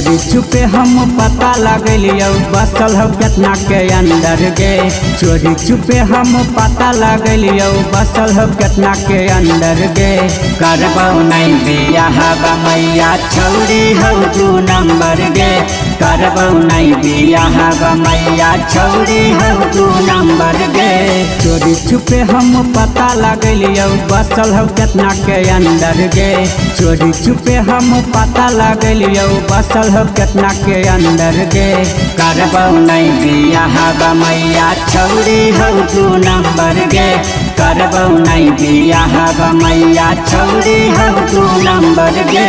चोरी छुपे हम पता लगलियो बसल हो केतना के अंदर गे। चोरी छुपे हम पता लगलियो बसल हो केतना के अंदर गे। करबौ नहीं बियाह मैया छौरी हो 2 नंबर गे। करबौ नहीं बियाह मैया छौरी हो 2 नंबर गे। चोरी छुपे हम पता लगलियो बसल हो केतना के अंदर गे। चोरी छुपे हम पता लगलियो बसल हो केतना के अंदर गे। करबौ नहीं बियाह मैया छौरी हो 2 नंबर गे। करबौ नहीं बियाह मैया छौरी हो 2 नंबर गे।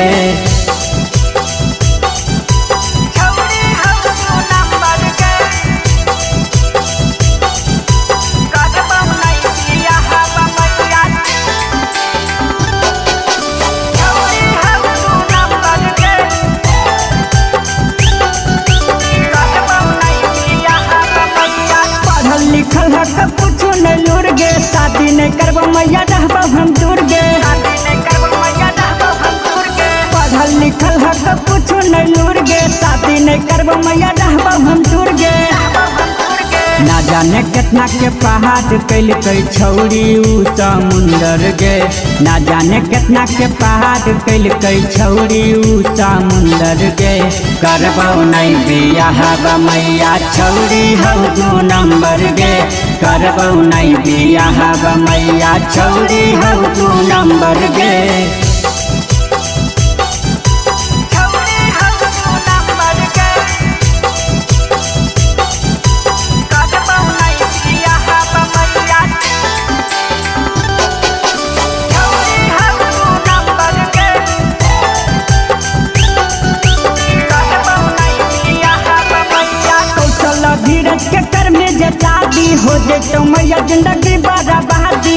लिखल है कब कुछ नहीं लूर गे। शादी नहीं करबो मैया रहबो हम दूर गे। पढ़ल लिखल है कब कुछ नहीं लूर गे। शादी नहीं करबो मैया रहबो हम दूर गे। ना जाने कितना के पहाड़ कैल कई छौरी उ समुंदर गे। ना जाने कितना के पहाड़ कैल कई छौरी उ समुंदर गे। करबौ नहीं बियाह मैया छौरी हो 2 नंबर गे। करबौ नहीं बियाह मैया छौरी हो 2 नंबर गे। धीरज के कर में जे शादी हो जैतो मैया जिंदगी बर्बादी।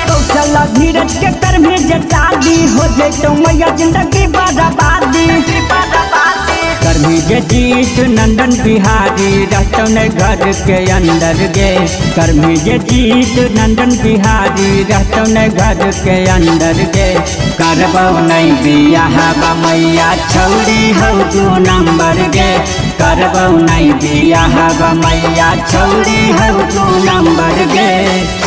कौशल धीरज के कर में जे शादी हो जैतो मैया जिंदगी बर्बादी। करमी जे जीत नंदन बिहारी रहतो ने घर के अंदर गे। करमी जे जीत नंदन बिहारी रहतो ने घर के अंदर गे। करबौ नहीं बियाह मैया छौरी हो 2 नंबर गे। करबौ नहीं बियाह मैया छौरी हो 2 नंबर गे।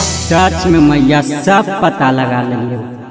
सच में मैया सब पता लगा लेंगे।